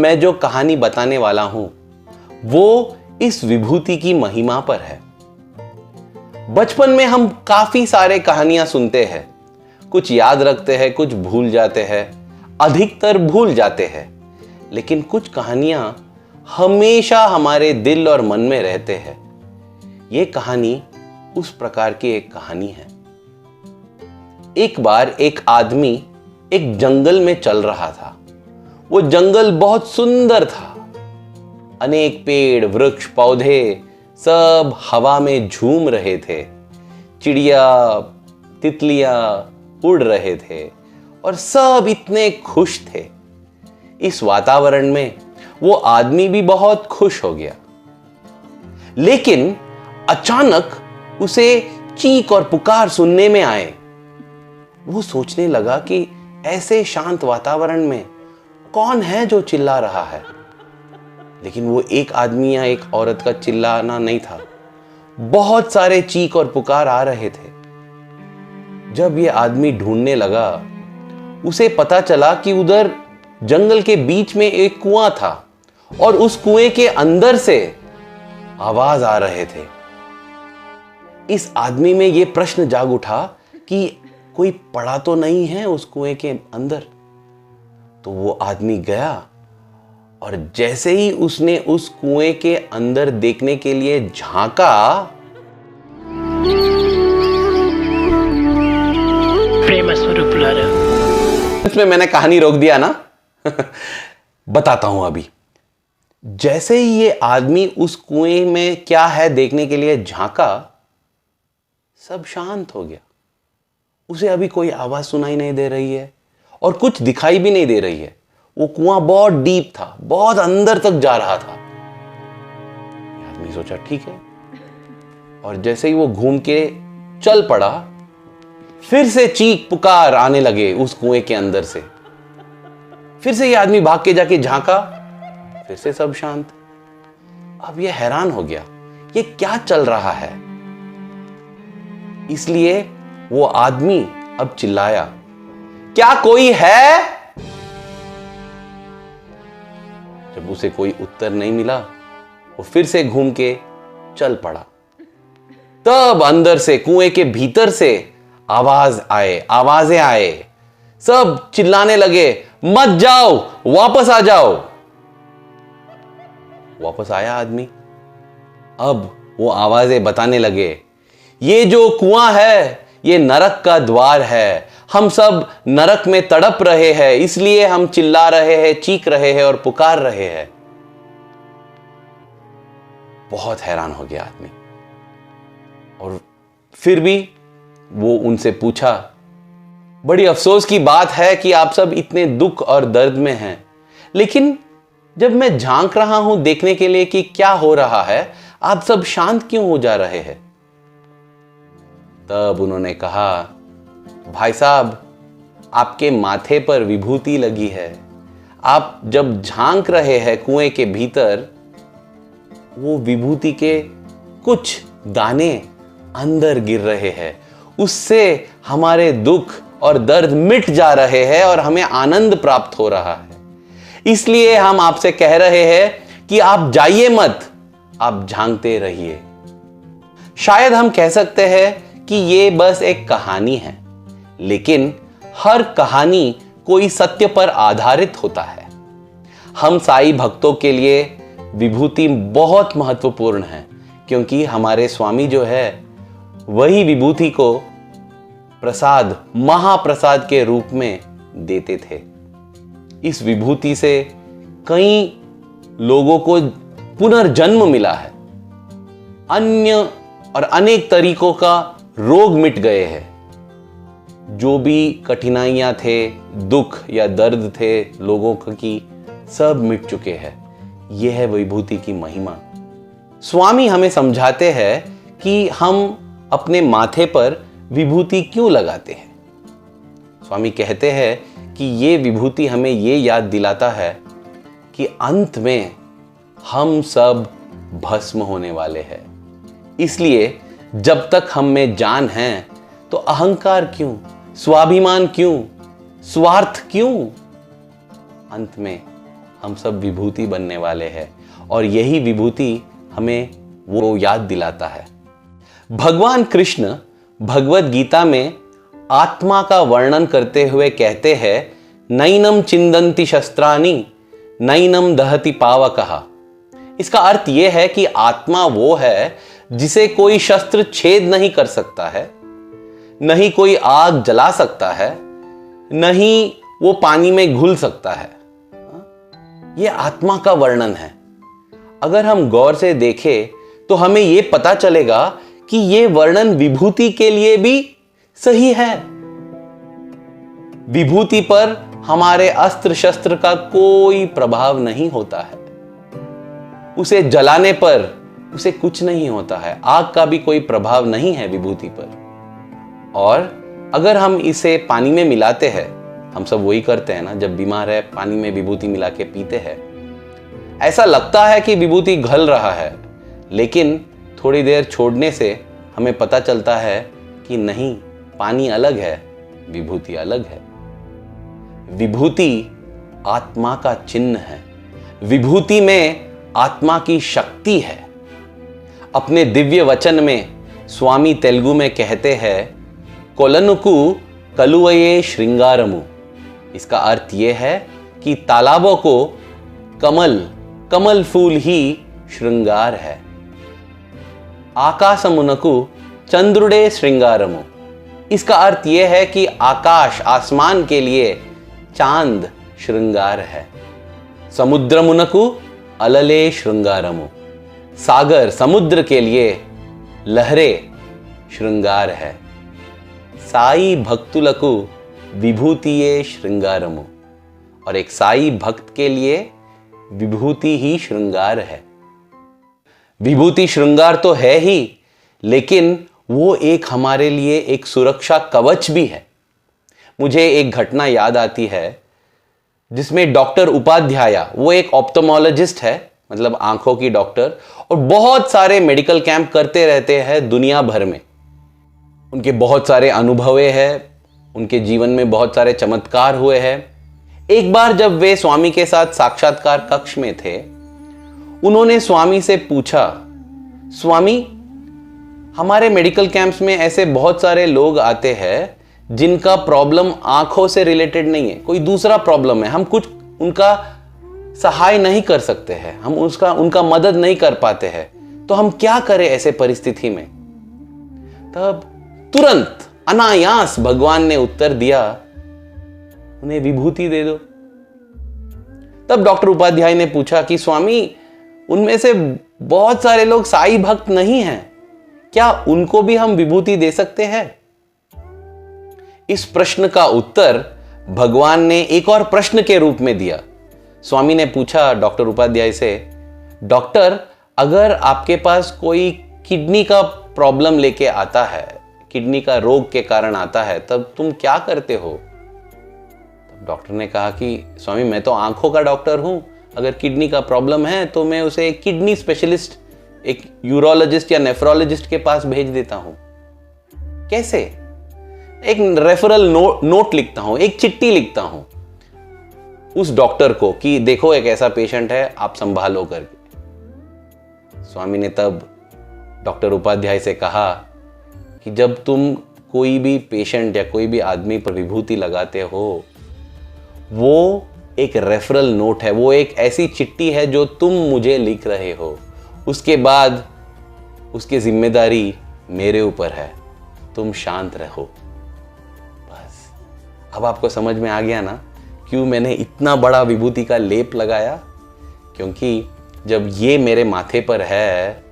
मैं जो कहानी बताने वाला हूं वो इस विभूति की महिमा पर है। बचपन में हम काफी सारे कहानियां सुनते हैं, कुछ याद रखते हैं, कुछ भूल जाते हैं, अधिकतर भूल जाते हैं, लेकिन कुछ कहानियां हमेशा हमारे दिल और मन में रहते हैं। ये कहानी उस प्रकार की एक कहानी है। एक बार एक आदमी एक जंगल में चल रहा था। वो जंगल बहुत सुंदर था। अनेक पेड़, वृक्ष, पौधे सब हवा में झूम रहे थे। चिड़िया, तितलियां उड़ रहे थे और सब इतने खुश थे। इस वातावरण में वो आदमी भी बहुत खुश हो गया। लेकिन अचानक उसे चीख और पुकार सुनने में आए। वो सोचने लगा कि ऐसे शांत वातावरण में कौन है जो चिल्ला रहा है। लेकिन वो एक आदमी या एक औरत का चिल्लाना नहीं था, बहुत सारे चीख और पुकार आ रहे थे। जब ये आदमी ढूंढने लगा, उसे पता चला कि उधर जंगल के बीच में एक कुआं था और उस कुएं के अंदर से आवाज आ रहे थे। इस आदमी में यह प्रश्न जाग उठा कि कोई पड़ा तो नहीं है उस कुएं के अंदर। तो वो आदमी गया और जैसे ही उसने उस कुएं के अंदर देखने के लिए झांका, प्रेम स्वरूप लारा। इसमें मैंने कहानी रोक दिया ना। बताता हूं अभी। जैसे ही ये आदमी उस कुएं में क्या है देखने के लिए झांका, सब शांत हो गया। उसे अभी कोई आवाज सुनाई नहीं दे रही है और कुछ दिखाई भी नहीं दे रही है। वो कुआं बहुत डीप था, बहुत अंदर तक जा रहा था। आदमी सोचा ठीक है, और जैसे ही वो घूम के चल पड़ा, फिर से चीख पुकार आने लगे उस कुएं के अंदर से। फिर से ये आदमी भाग के जाके झांका, फिर से सब शांत। अब ये हैरान हो गया, ये क्या चल रहा है। इसलिए वो आदमी अब चिल्लाया, क्या कोई है? जब उसे कोई उत्तर नहीं मिला, वो फिर से घूम के चल पड़ा। तब अंदर से, कुएं के भीतर से आवाजें आए। सब चिल्लाने लगे, मत जाओ, वापस आ जाओ। वापस आया आदमी। अब वो आवाजें बताने लगे, ये जो कुआं है ये नरक का द्वार है। हम सब नरक में तड़प रहे हैं, इसलिए हम चिल्ला रहे हैं, चीख रहे हैं और पुकार रहे हैं। बहुत हैरान हो गया आदमी। और फिर भी वो उनसे पूछा, बड़ी अफसोस की बात है कि आप सब इतने दुख और दर्द में हैं, लेकिन जब मैं झांक रहा हूं देखने के लिए कि क्या हो रहा है, आप सब शांत क्यों हो जा रहे हैं? तब उन्होंने कहा, भाई साहब, आपके माथे पर विभूति लगी है। आप जब झांक रहे हैं कुएं के भीतर, वो विभूति के कुछ दाने अंदर गिर रहे हैं। उससे हमारे दुख और दर्द मिट जा रहे हैं और हमें आनंद प्राप्त हो रहा है। इसलिए हम आपसे कह रहे हैं कि आप जाइए मत, आप झांकते रहिए। शायद हम कह सकते हैं कि ये बस एक कहानी है, लेकिन हर कहानी कोई सत्य पर आधारित होता है। हम साईं भक्तों के लिए विभूति बहुत महत्वपूर्ण है, क्योंकि हमारे स्वामी जो है वही विभूति को प्रसाद, महाप्रसाद के रूप में देते थे। इस विभूति से कई लोगों को पुनर्जन्म मिला है। अन्य और अनेक तरीकों का रोग मिट गए हैं। जो भी कठिनाइयां थे, दुख या दर्द थे लोगों की, सब मिट चुके हैं। यह है विभूति की महिमा। स्वामी हमें समझाते हैं कि हम अपने माथे पर विभूति क्यों लगाते हैं। स्वामी कहते हैं कि ये विभूति हमें ये याद दिलाता है कि अंत में हम सब भस्म होने वाले हैं। इसलिए जब तक हम में जान है तो अहंकार क्यों, स्वाभिमान क्यों, स्वार्थ क्यों? अंत में हम सब विभूति बनने वाले हैं और यही विभूति हमें वो याद दिलाता है। भगवान कृष्ण भगवत गीता में आत्मा का वर्णन करते हुए कहते हैं, नैनम चिंदन्ति शस्त्राणि नैनम दहति पावकः। इसका अर्थ यह है कि आत्मा वो है जिसे कोई शस्त्र छेद नहीं कर सकता है, नहीं कोई आग जला सकता है, नहीं वो पानी में घुल सकता है। यह आत्मा का वर्णन है। अगर हम गौर से देखें तो हमें यह पता चलेगा कि यह वर्णन विभूति के लिए भी सही है। विभूति पर हमारे अस्त्र शस्त्र का कोई प्रभाव नहीं होता है, उसे जलाने पर उसे कुछ नहीं होता है, आग का भी कोई प्रभाव नहीं है विभूति पर। और अगर हम इसे पानी में मिलाते हैं, हम सब वही करते हैं ना, जब बीमार है पानी में विभूति मिला के पीते हैं, ऐसा लगता है कि विभूति घल रहा है, लेकिन थोड़ी देर छोड़ने से हमें पता चलता है कि नहीं, पानी अलग है, विभूति अलग है। विभूति आत्मा का चिन्ह है, विभूति में आत्मा की शक्ति है। अपने दिव्य वचन में स्वामी तेलुगु में कहते हैं, कोलनुकु कलुवये श्रृंगारमु। इसका अर्थ यह है कि तालाबों को कमल फूल ही श्रृंगार है। आकाशमुनकु चंद्रुडे श्रृंगारमु। इसका अर्थ यह है कि आकाश, आसमान के लिए चांद श्रृंगार है। समुद्रमुनकु अलले श्रृंगारमु। सागर, समुद्र के लिए लहरें श्रृंगार है। साई भक्तुलकु विभूतिये श्रृंगारमु। और एक साई भक्त के लिए विभूति ही श्रृंगार है। विभूति श्रृंगार तो है ही, लेकिन वो एक हमारे लिए एक सुरक्षा कवच भी है। मुझे एक घटना याद आती है जिसमें डॉक्टर उपाध्याय, वो एक ऑप्थेमोलॉजिस्ट है, मतलब आंखों की डॉक्टर, और बहुत सारे मेडिकल कैंप करते रहते हैं दुनिया भर में। उनके बहुत सारे अनुभव हैं, उनके जीवन में बहुत सारे चमत्कार हुए हैं। एक बार जब वे स्वामी के साथ साक्षात्कार कक्ष में थे, उन्होंने स्वामी से पूछा, स्वामी, हमारे मेडिकल कैंप्स में ऐसे बहुत सारे लोग आते हैं जिनका प्रॉब्लम आंखों से रिलेटेड नहीं है, कोई दूसरा प्रॉब्लम है, हम कुछ उनका सहाय नहीं कर सकते हैं, हम उनका मदद नहीं कर पाते हैं, तो हम क्या करें ऐसे परिस्थिति में? तब तुरंत अनायास भगवान ने उत्तर दिया, उन्हें विभूति दे दो। तब डॉक्टर उपाध्याय ने पूछा कि स्वामी, उनमें से बहुत सारे लोग साई भक्त नहीं हैं, क्या उनको भी हम विभूति दे सकते हैं? इस प्रश्न का उत्तर भगवान ने एक और प्रश्न के रूप में दिया। स्वामी ने पूछा डॉक्टर उपाध्याय से, डॉक्टर, अगर आपके पास कोई किडनी का प्रॉब्लम लेके आता है, किडनी का रोग के कारण आता है, तब तुम क्या करते हो? तब डॉक्टर ने कहा कि स्वामी, मैं तो आंखों का डॉक्टर हूं, अगर किडनी का प्रॉब्लम है तो मैं उसे एक किडनी स्पेशलिस्ट, एक यूरोलॉजिस्ट या नेफ्रोलॉजिस्ट के पास भेज देता हूं। कैसे? एक रेफरल नोट लिखता हूं, एक चिट्ठी लिखता हूं उस डॉक्टर को कि देखो एक ऐसा पेशेंट है, आप संभालो करके। स्वामी ने तब डॉक्टर उपाध्याय से कहा कि जब तुम कोई भी पेशेंट या कोई भी आदमी पर विभूति लगाते हो, वो एक रेफरल नोट है, वो एक ऐसी चिट्ठी है जो तुम मुझे लिख रहे हो, उसके बाद उसकी जिम्मेदारी मेरे ऊपर है, तुम शांत रहो। बस अब आपको समझ में आ गया ना क्यों मैंने इतना बड़ा विभूति का लेप लगाया? क्योंकि जब ये मेरे माथे पर है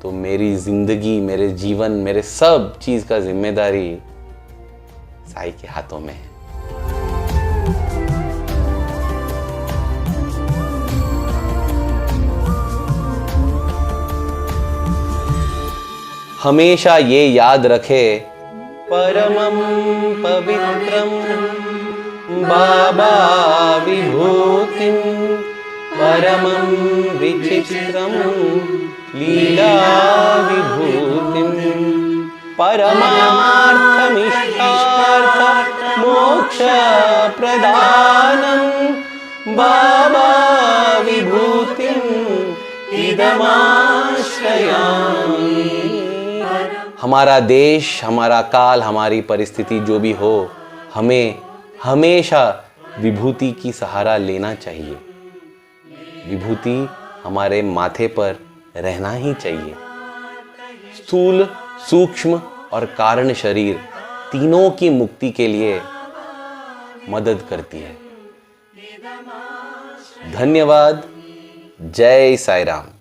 तो मेरी जिंदगी, मेरे जीवन, मेरे सब चीज का जिम्मेदारी साईं के हाथों में है। हमेशा ये याद रखे, परमं पवित्रं बाबा विभूतिं, परमं विचित्रं लीला विभूतिं, परमार्थमिष्टार्थ मोक्ष प्रदानं बाबा हमारा देश, हमारा काल, हमारी परिस्थिति जो भी हो, हमें हमेशा विभूति की सहारा लेना चाहिए। विभूति हमारे माथे पर रहना ही चाहिए। स्थूल, सूक्ष्म और कारण शरीर तीनों की मुक्ति के लिए मदद करती है। धन्यवाद। जय साईं राम।